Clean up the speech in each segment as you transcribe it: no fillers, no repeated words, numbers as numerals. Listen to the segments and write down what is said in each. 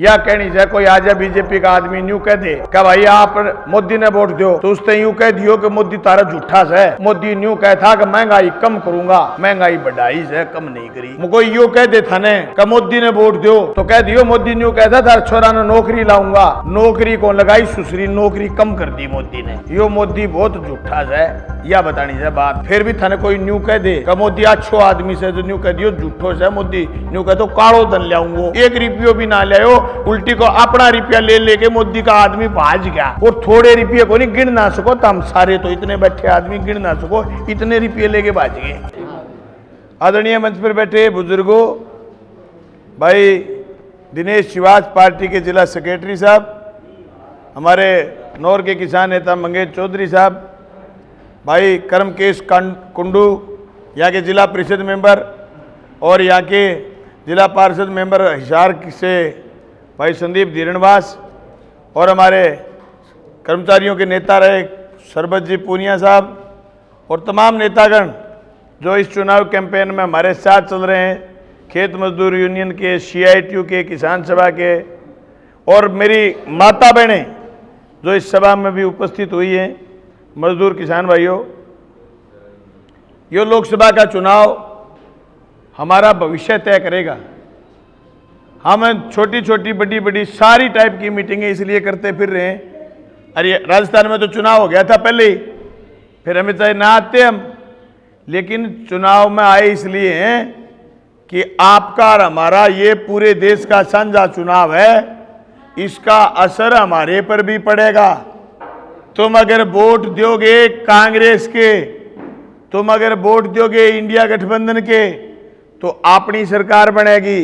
या कहनी चाहिए कोई आ जाए बीजेपी का आदमी न्यू कह दे क्या भाई आप मोदी ने वोट दो, तो उसने यूं कह दियो कि मोदी तारा झूठा से। मोदी न्यू कह था कि महंगाई कम करूंगा, महंगाई बढ़ाई से कम नहीं करी। कोई यूं कह दे था ने कि मोदी ने वोट दो, तो कह दियो मोदी न्यू कहता था छोरा ने नौकरी लाऊंगा, नौकरी को लगाई सुसरी नौकरी कम कर दी मोदी ने। यो मोदी बहुत झूठा से या बतानी से बात। फिर भी थाने कोई न्यू कह दे कि मोदी अच्छो आदमी से, जो न्यू कह दियो झूठो से। मोदी न्यू कह तो कालो धन लाऊंगो, 1 रुपयो भी ना लायो, उल्टी को अपना रुपया ले लेके मोदी का आदमी भाज गया। और थोड़े रुपये को नहीं गिन ना सको, तम सारे तो इतने बैठे आदमी गिन ना सको, इतने रुपये लेके भाज गए। आदरणीय मंच पर बैठे बुजुर्गों, भाई दिनेश श्रीवास्तव पार्टी के जिला सेक्रेटरी साहब, हमारे नौर के किसान नेता मंगेश चौधरी साहब, भाई कर्मकेश कुंडू यहाँ के जिला परिषद मेंबर और यहाँ के जिला पार्षद मेंबर हिसार से भाई संदीप धीरणवास, और हमारे कर्मचारियों के नेता रहे सरबत जी पूनिया साहब, और तमाम नेतागण जो इस चुनाव कैंपेन में हमारे साथ चल रहे हैं, खेत मजदूर यूनियन के, CITU के, किसान सभा के, और मेरी माता बहनें जो इस सभा में भी उपस्थित हुई हैं, मजदूर किसान भाइयों, ये लोकसभा का चुनाव हमारा भविष्य तय करेगा। हम छोटी छोटी बड़ी बड़ी सारी टाइप की मीटिंगें इसलिए करते फिर रहे हैं। अरे राजस्थान में तो चुनाव हो गया था पहले ही, फिर हमें चाहे ना आते हम, लेकिन चुनाव में आए इसलिए हैं कि आपका और हमारा ये पूरे देश का साझा चुनाव है, इसका असर हमारे पर भी पड़ेगा। तुम अगर वोट दोगे कांग्रेस के, तुम अगर वोट दोगे इंडिया गठबंधन के, तो अपनी सरकार बनेगी।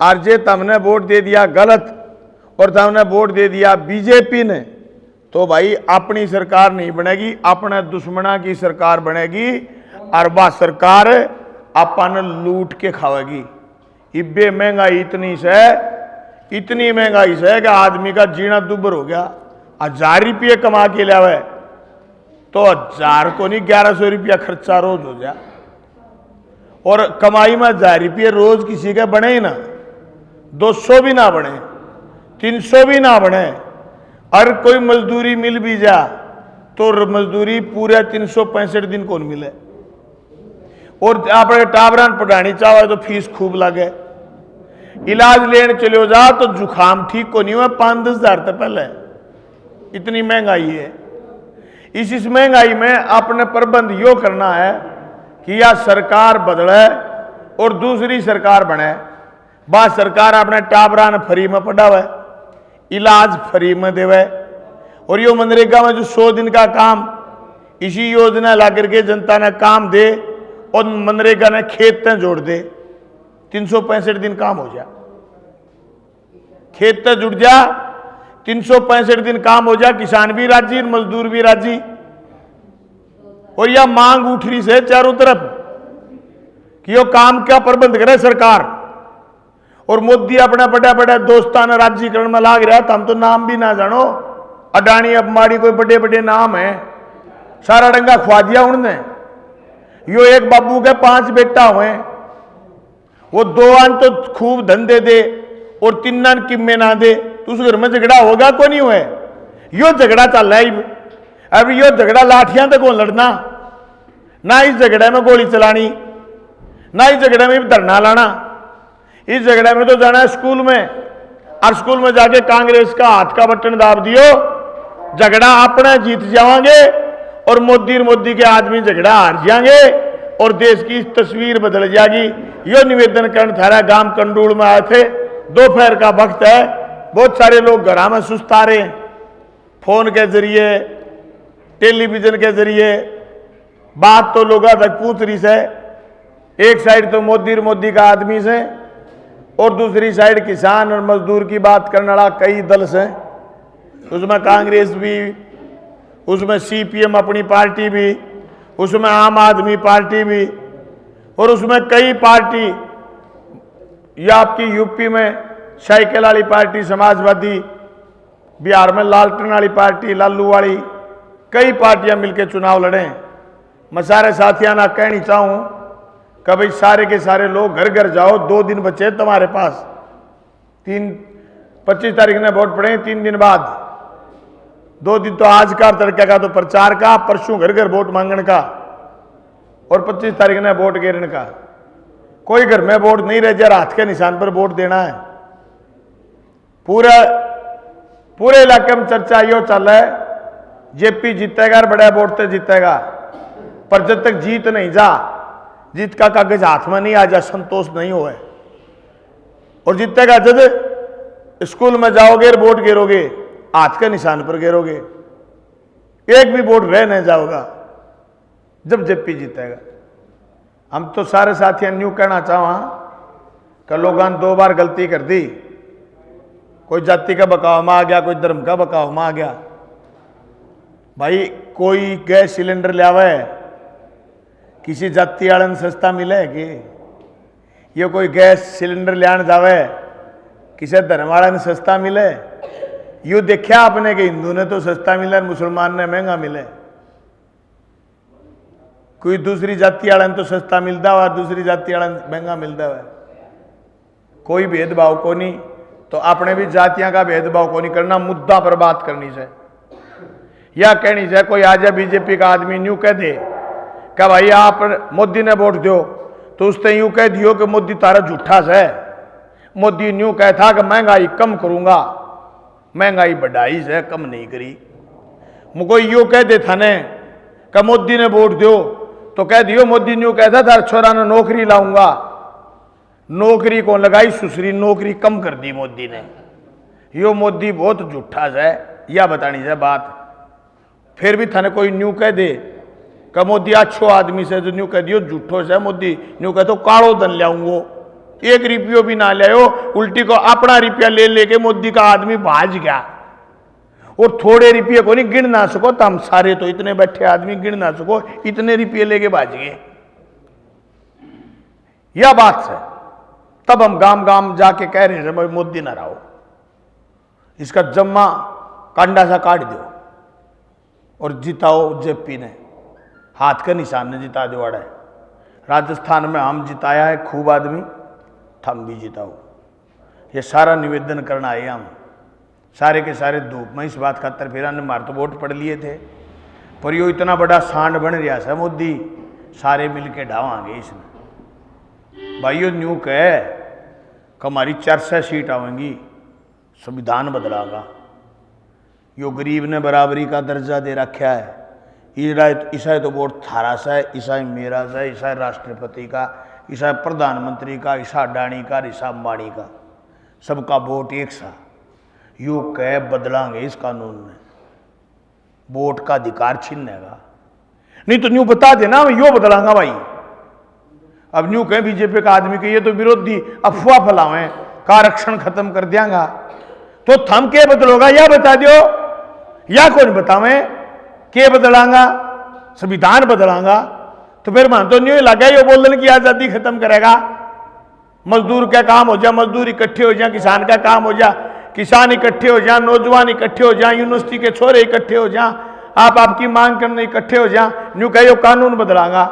और जे तुमने वोट दे दिया गलत और तुमने वोट दे दिया बीजेपी ने, तो भाई अपनी सरकार नहीं बनेगी, अपने दुश्मना की सरकार बनेगी, और वह सरकार अपन लूट के खावेगी। इब्बे महंगाई इतनी महंगाई से कि आदमी का जीना दुभर हो गया। 1000 रुपये कमा के लावे तो 1000 को नहीं 1100 रुपया खर्चा रोज हो जाए, और कमाई में 1000 रुपये रोज किसी के बने ही ना, 200 भी ना बने, 300 भी ना बने, और कोई मजदूरी मिल भी जा तो मजदूरी पूरे 365 दिन कौन मिले। और अपने टाबरान पढ़ानी चाहे तो फीस खूब लगे, इलाज लेने चले जा तो जुखाम ठीक को नहीं हुआ 5-10 हज़ार तक पहले। इतनी महंगाई है। इस महंगाई में अपने प्रबंध यो करना है कि या सरकार बदले और दूसरी सरकार बने। बात सरकार अपने टाबरान फ्री में पढ़ावे, इलाज फ्री में देवे, और यो मनरेगा में जो 100 दिन का काम इसी योजना ला करके जनता ने काम दे, और मनरेगा ने खेत तक जोड़ दे, 365 दिन काम हो जा, खेत तक जुड़ जा, 365 दिन काम हो जा, किसान भी राजी, मजदूर भी राजी। और यह मांग उठ रही से चारों तरफ कि यो काम क्या प्रबंध करे सरकार, और मोदी अपना बड़ा बड़ा दोस्ताना राज्यकरण में लाग रहा था। हम तो नाम भी ना जानो, अडानी अंबानी कोई बड़े बड़े नाम है, सारा डंगा खुआ दिया उन्होंने। यो एक बाबू के 5 बेटा हुए, वो 2 आन तो खूब धंधे दे और 3 आन किम्मे ना दे, तो उस घर में झगड़ा होगा को नहीं हुए। यो झगड़ा चल रहा है अब, यो झगड़ा लाठियां तक को लड़ना, ना इस झगड़े में गोली चलानी, ना इस झगड़े में धरना लाना। इस झगड़े में तो जाना है स्कूल में, और स्कूल में जाके कांग्रेस का हाथ का बटन दाब दियो, झगड़ा अपने जीत जाओगे और मोदी के आदमी झगड़ा हार जाएंगे, और देश की तस्वीर बदल जाएगी। यो निवेदन करने थारा गांव कंडूल में आए थे, दोपहर का वक्त है, बहुत सारे लोग घर में सुस्ता रहे, फोन के जरिए, टेलीविजन के जरिए बात तो लोगों तक पूछ रही से। एक साइड तो मोदी का आदमी से, और दूसरी साइड किसान और मजदूर की बात करने वाला कई दल से, उसमें कांग्रेस भी, उसमें CPM अपनी पार्टी भी, उसमें आम आदमी पार्टी भी, और उसमें कई पार्टी, या आपकी यूपी में साइकिल वाली पार्टी समाजवादी, बिहार में लालटेन वाली पार्टी लालू वाली, कई पार्टियां मिलकर चुनाव लड़े। मैं सारे साथियों ना कहनी चाहूँ कि भाई सारे के सारे लोग घर घर जाओ, 2 दिन बचे तुम्हारे पास, 25 तारीख ने वोट पड़े, 3 दिन बाद, 2 दिन तो आज का तड़के का तो प्रचार का, परसों घर घर वोट मांगने का, और 25 तारीख ने वोट गिरने का। कोई घर में वोट नहीं रह जा, हाथ के निशान पर वोट देना है। पूरे इलाके में चर्चा यो चल रहा है, जेपी जीतेगा और बड़ा वोट से जीतेगा, पर जब तक जीत नहीं जा, जीत का कागज हाथ में नहीं आ जा, संतोष नहीं हो। और जीतेगा जब स्कूल में जाओगे और वोट गिरोगे, हाथ के निशान पर गिरोगे, एक भी वोट रह नहीं जाओगा जब जेपी जीतेगा। हम तो सारे साथियों न्यू कहना चाहवा कि लोगों ने 2 बार गलती कर दी, कोई जाति का बकाव में आ गया, कोई धर्म का बकाव में आ गया। भाई कोई गैस सिलेंडर ले आवे, किसी जाति वाले ने सस्ता मिले कि ये कोई गैस सिलेंडर ले आने जावे, किसी धर्म वाले ने सस्ता मिले? यू देखा आपने कि हिंदू ने तो सस्ता मिला, मुसलमान ने महंगा मिले। कोई दूसरी जाति वाले ने तो सस्ता मिलता हुआ, दूसरी जाति वाले ने महंगा मिलता हुआ। कोई भेदभाव को नहीं, तो अपने भी जातियां का भेदभाव को नहीं करना, मुद्दा पर बात करनी चाहिए। या कहनी चाहिए कोई आ जाए बीजेपी का आदमी न्यू कह दे क्या भाई आप मोदी ने वोट दो, तो उसने यूं कह दियो कि मोदी तारा झूठा से, मोदी न्यू कहता कि महंगाई कम करूंगा, महंगाई बढ़ाई से कम नहीं करी। मुझको यूं कह दे था ने कि मोदी ने वोट दो, तो कह दियो मोदी न्यू कहता था छोरा ने नौकरी लाऊंगा, नौकरी को लगाई सुसरी नौकरी कम कर दी मोदी ने। यो मोदी बहुत झूठा है, या बतानी है बात। फिर भी थाने कोई न्यू कह दे कि मोदी अच्छो आदमी से, जो न्यू कह दियो झूठो से, मोदी न्यू कह तो कालो धन लाऊंगो, 1 रुपयो भी ना ले, उल्टी को अपना रुपया ले लेके मोदी का आदमी भाज गया। और थोड़े रुपये को नहीं गिन ना सको, तो हम सारे तो इतने बैठे आदमी गिन ना सको, इतने रुपये लेके भाज गए। यह बात है, तब हम गांव गांव जाके कह रहे हैं भाई मोदी ना रहो, इसका जम्मा कांडा सा काट दो और जिताओ जेपी ने, हाथ के निशान ने जिता दो। है राजस्थान में हम जिताया है खूब आदमी, थम भी जिताओ। ये सारा निवेदन करना है हम सारे के सारे धूप में इस बात खातर फिर ने मार तो वोट पड़ लिए थे, पर यो इतना बड़ा सांड बन रहा है मोदी, सारे मिलके ढावांगे इसने। भाइयों न्यू कह कि हमारी 400 सीट आवेंगी, संविधान बदलागा। यो गरीब ने बराबरी का दर्जा दे रखा है, ईसा तो वोट थारा सा है, ईसा मेरा सा, ईसा राष्ट्रपति का, ईसा प्रधानमंत्री का, ईसा अडानी का, ईसा अंबानी का, सबका वोट एक सा। यू कह बदलांगे इस कानून में, वोट का अधिकार छीनेगा। नहीं तो न्यू बता देना मैं यो बदलांगा भाई। अब न्यू कह बीजेपी का आदमी के ये तो विरोधी अफवाह फैलावे का आरक्षण खत्म कर दियागा, तो थम के बदलोगा या बता दियो, या कौन बतावे के बदलांगा, संविधान बदलांगा। तो फिर मान तो न्यू लगा ये बोलने की आजादी खत्म करेगा। मजदूर का काम हो जा, मजदूर इकट्ठे हो जाए, किसान का काम हो जा, किसान इकट्ठे हो जाए, नौजवान इकट्ठे हो जाए, यूनिवर्सिटी के छोरे इकट्ठे हो जाए, आप आपकी मांग करने इकट्ठे हो जाए, न्यू कहो कानून बदलांगा।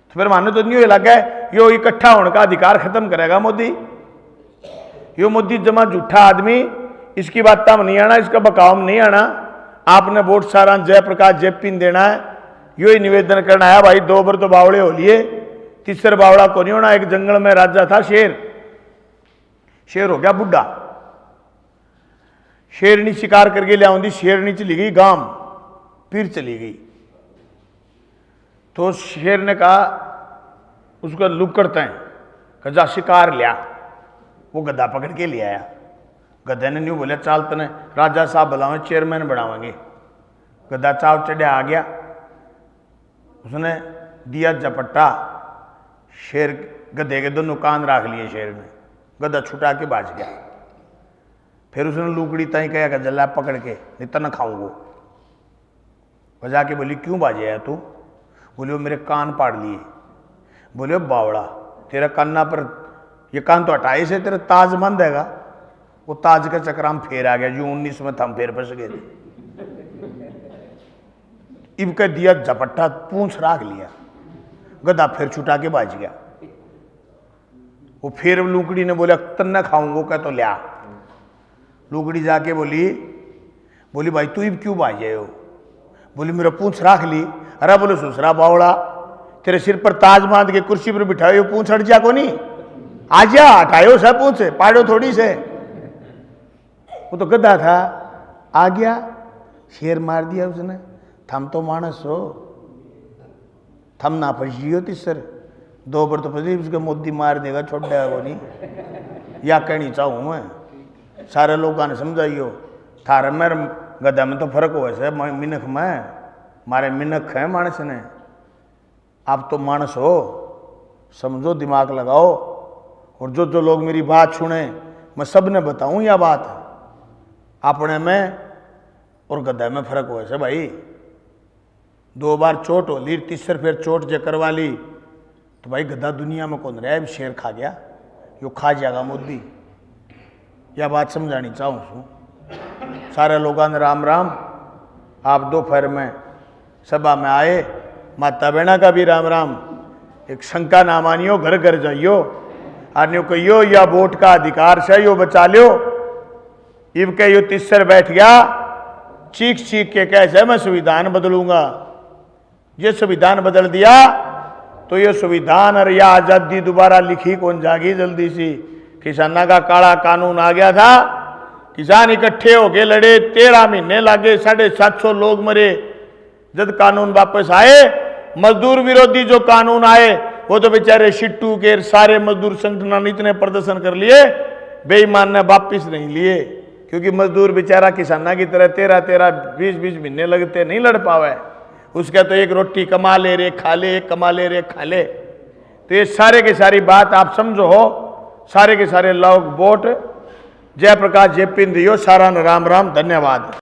तो फिर मानो तो न्यू लगा यो इकट्ठा होने का अधिकार खत्म करेगा मोदी। यो मोदी जमा झूठा आदमी, इसकी बात तम नहीं आना, इसका बकाव में नहीं आना। आपने वोट सारा जयप्रकाश जेपी देना है, यो ही निवेदन करना है भाई। 2 बार तो बावड़े हो लिए, तीसरे बावड़ा को नहीं होना। एक जंगल में राजा था शेर, शेर हो गया बुढ़ा, शेरनी शिकार करके ले आऊंगी, शेरनी चली गई गांव, फिर चली गई। तो शेर ने कहा उसको लुक करते हैं कि जा शिकार लिया। वो गधा पकड़ के ले आया। गधे ने न्यू बोले चाल तने राजा साहब बुलावे, चेयरमैन बनावेंगे। गधा चाव चढ़िया आ गया, उसने दिया झपट्टा, शेर गधे के दोनों कान राख लिए शेर ने, गधा छुटा के भाज गया। फिर उसने लुकड़ी ताई कहा जल्ला पकड़ के नहीं तो न खाऊंगो। बजा के बोली क्यों बाजे है तू? बोले वो मेरे कान पाड़ लिए। बोले बावड़ा तेरा कान्ना पर ये कान तो हटाए से तेरा ताज बंद हैगा। वो ताज के चक्कर हम फेर आ गया, जो 19 में हम फेर फंस गए थे। इब कह दिया झपट्टा, पूंछ राख लिया, गधा फिर छुटा के बाज गया। वो फिर लुकड़ी ने बोला तन्ना खाऊंगो, कह तो लिया लुगड़ी जाके बोली भाई तू क्यों भाई हो? बोली मेरा पूंछ राख ली। अरे बोले सुसरा बावड़ा, तेरे सिर पर ताज बांध के कुर्सी पर बिठाओ, पूंछ हट जा को नहीं, आजा हटायो सब पूंछ, पाड़ो थोड़ी से। वो तो गधा था, आ गया, शेर मार दिया उसने। थम तो मानस हो, थम ना फंसी हो तीसर 2 बार तो फंसी, उसके मोदी मार देगा, छोड़ देगा वो नहीं। या कहनी चाहूँ मैं, सारे लोगों ने समझाइयो, थारे मेरे गधा में तो फर्क हो वैसे, मिनख में मारे मिनख है मानस ने, आप तो मानस हो, समझो, दिमाग लगाओ। और जो लोग मेरी बात सुने, मैं सब ने बताऊं यह बात, अपने में और गधा में फर्क हो वैसे भाई। 2 बार चोट हो ली, तीसर फिर चोट जे करवा ली तो भाई गधा दुनिया में कौन रहा है? शेर खा गया, यो खा जाएगा मोदी। यह बात समझानी चाहूँ। सारे लोगों ने राम राम। आप दोपहर में सभा में आए, माता बहना का भी राम राम। एक शंका ना मानियो, घर घर जाइयो, आने कहियो या वोट का अधिकार से यो बचा लियो। इब के यो तीसर बैठ गया, चीख चीख के कैसे मैं संविधान बदलूंगा। ये संविधान बदल दिया तो ये संविधान और या आजादी दोबारा लिखी कौन जागी जल्दी सी। किसाना का काला कानून आ गया था, किसान इकट्ठे होके लड़े, 13 महीने लगे, 750 लोग मरे। जब कानून वापस आए, मजदूर विरोधी जो कानून आए, वो तो बेचारे शिट्टू के सारे मजदूर संगठन ने इतने प्रदर्शन कर लिए, बेईमान ने वापिस नहीं लिए। क्योंकि मजदूर बेचारा किसाना की तरह 13-13, 20-20 महीने लगते नहीं लड़ पावे। उसका तो एक रोटी कमा ले रे खा ले, एक कमा ले रे खा ले। तो ये सारे की सारी बात आप समझो हो, सारे के सारे लोग वोट जयप्रकाश जयपिंद दियो। सारा राम राम, धन्यवाद।